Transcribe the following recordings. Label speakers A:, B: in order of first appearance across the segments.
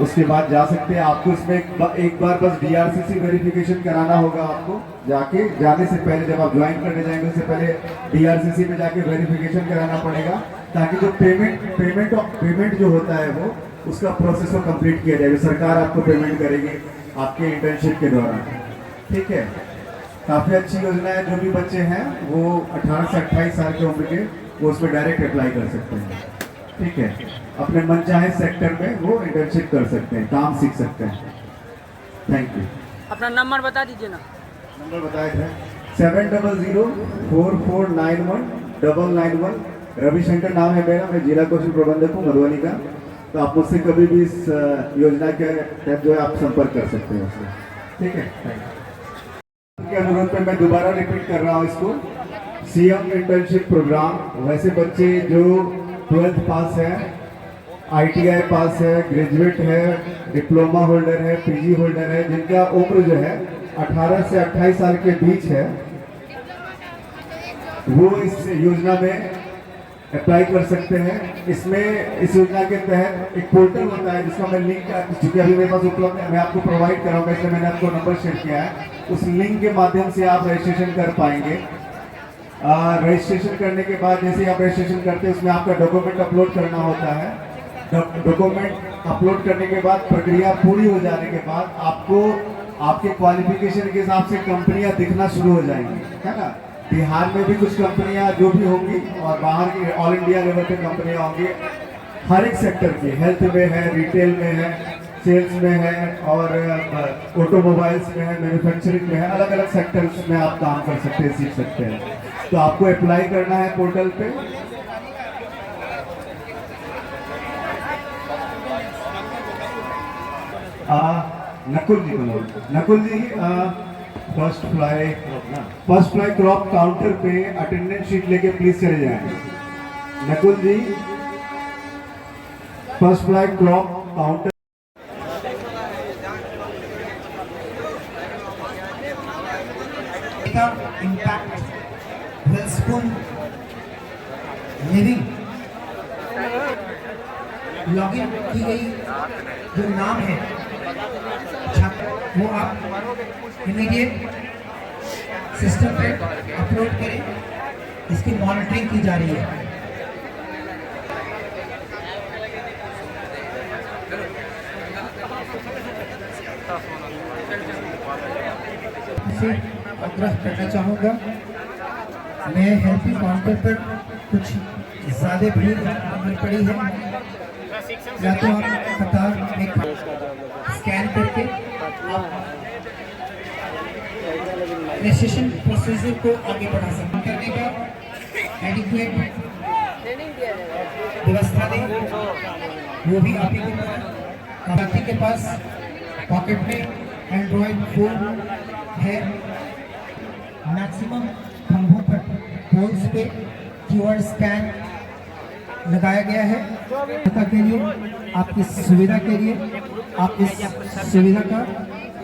A: उसके बाद जा सकते हैं। आपको इसमें एक बार बस DRCC वेरिफिकेशन कराना होगा। आपको जाने से पहले, जब आप ज्वाइन करने जाएंगे उससे पहले DRCC में जाके वेरिफिकेशन कराना पड़ेगा, ताकि जो पेमेंट जो होता है वो उसका प्रोसेस को कंप्लीट किया जाएगा। सरकार आपको पेमेंट करेगी आपके इंटर्नशिप के दौरान। ठीक है, काफ़ी अच्छी योजना है। जो भी बच्चे हैं वो 18 से 28 साल की उम्र के वो उसमें डायरेक्ट अप्लाई कर सकते हैं। ठीक है, अपने मनचाहे सेक्टर में वो इंटर्नशिप कर सकते हैं, काम सीख सकते हैं। Thank you.
B: अपना नंबर बता दीजिए ना।
A: नंबर बताया था 7004491991। रविशंकर नाम है मेरा, मैं जिला कौशल प्रबंधक हूँ मधुबनी का। तो आप मुझसे कभी भी इस योजना के तहत जो है आप संपर्क कर सकते हैं उससे। ठीक है, थैंक यू। के अनुरोध पे मैं दोबारा रिपीट कर रहा हूँ इसको। CM इंटर्नशिप प्रोग्राम, वैसे बच्चे जो 12th पास है, ITI पास है, ग्रेजुएट है, डिप्लोमा होल्डर है, PG होल्डर है, जिनका उम्र जो है 18 से 28 साल के बीच है, वो इस योजना में अप्लाई कर सकते हैं। इसमें इस योजना के तहत एक पोर्टल होता है जिसका मैं लिंक, चूंकि अभी मेरे पास उपलब्ध है, मैं आपको प्रोवाइड कराऊंगा, इसलिए मैंने आपको नंबर शेयर किया है। उस लिंक के माध्यम से आप रजिस्ट्रेशन कर पाएंगे। रजिस्ट्रेशन करने के बाद जैसे आप रजिस्ट्रेशन करते हैं उसमें आपका डॉक्यूमेंट अपलोड करना होता है। डॉक्यूमेंट अपलोड करने के बाद प्रक्रिया पूरी हो जाने के बाद आपको आपके क्वालिफिकेशन के हिसाब से कंपनियां दिखना शुरू हो जाएंगी, है ना। बिहार में भी कुछ कंपनियां जो भी होंगी और बाहर की ऑल इंडिया लेवल पे कंपनियां होंगी, हर एक सेक्टर की, हेल्थ में है, रिटेल में है, सेल्स में है, और ऑटोमोबाइल्स में है, मैन्युफैक्चरिंग में है, अलग अलग सेक्टर्स में आप काम कर सकते हैं, सीख सकते हैं। तो आपको अप्लाई करना है पोर्टल पे। Nakul ji first fly crop counter पे अटेंडेंस शीट लेके प्लीज चले जाएं। Nakul ji first fly crop counter.
C: Impact Welspun living login की गई जो नाम है वो आप इमीडिएट सिस्टम पे अपलोड करें। इसकी मॉनिटरिंग की जा रही है। आग्रह करना चाहूँगा, मैं हेल्थी काउंटर पर कुछ ज़्यादा भीड़ उमड़ पड़ी है, या तो आप कतार में स्कैन करके रजिस्ट्रेशन प्रोसीजर को आगे बढ़ा सकते करने का एडिक्वेट व्यवस्था दें, वो भी आप ही के पास पॉकेट में एंड्रॉयड फोन है। मैक्सिमम खंभों पर पोल्स पे QR स्कैन लगाया गया है के लिए, आपकी सुविधा के लिए आप इस सुविधा का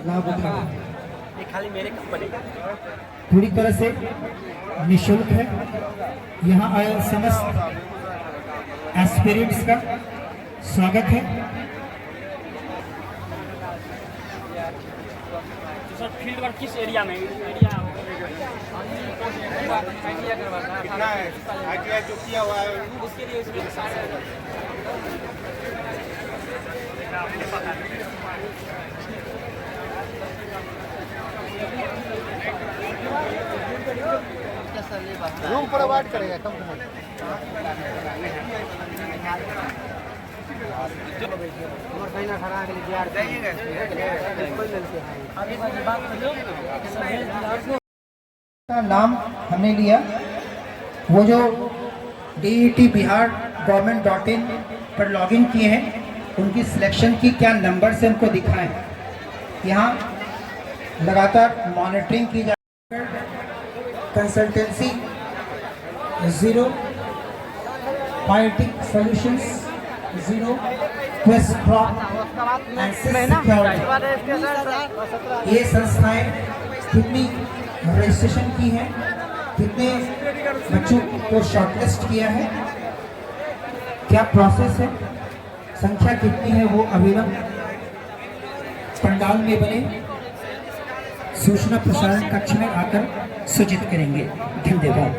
C: लाभ उठाएं। पूरी तरह से निःशुल्क है। यहाँ आए समस्त एस्पिरेंट्स का स्वागत है।
B: सर फील्ड वर्क किस एरिया में
D: कितना है ITI जो किया हुआ है
B: उसके लिए
D: रूम प्रोवाइड करेगा कंपनी।
C: का नाम हमने लिया, वो जो DET बिहार government.in पर लॉगिन किए हैं उनकी सिलेक्शन की क्या नंबर से उनको दिखाएं। यहाँ लगातार मॉनिटरिंग की जा रही है। Consultancy 0, biotic solutions 0, quest crop and security, ये संस्थाएं कितनी रजिस्ट्रेशन की है, कितने बच्चों को शॉर्टलिस्ट किया है, क्या प्रोसेस है, संख्या कितनी है वो अभी तक पंडाल में बने सूचना प्रसारण कक्ष में आकर सूचित करेंगे। धन्यवाद।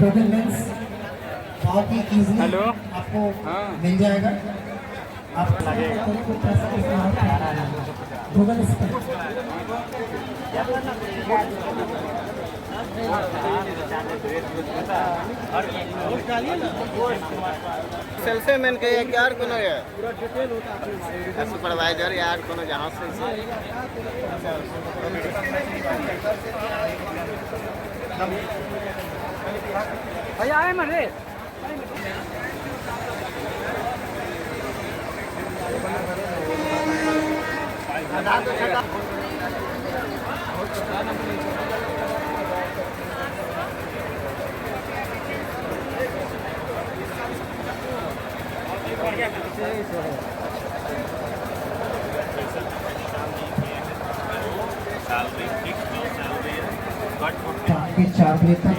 C: डॉक्यूमेंट्स बहुत ही इजी आपको मिल जाएगा। आप गूगल
D: सेल्फी मैन के यार कोनो है सुपरवाइजर यार कोनो जहां से
B: भैया आए मरे
C: शाम के 4 बजे तक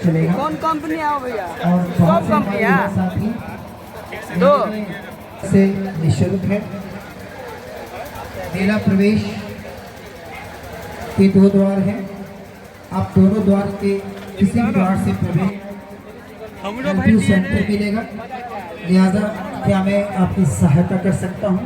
C: चलेगा।
B: कौन कंपनी आओ भैया?
C: और बहुत
B: सब कंपनी है?
C: साथी
B: दो
C: से निःशुल्क है। मेला प्रवेश के 2 द्वार हैं। आप दोनों द्वार के किसी भी द्वार से प्रवेश सेंटर मिलेगा। लिहाजा क्या मैं आपकी सहायता कर सकता हूँ?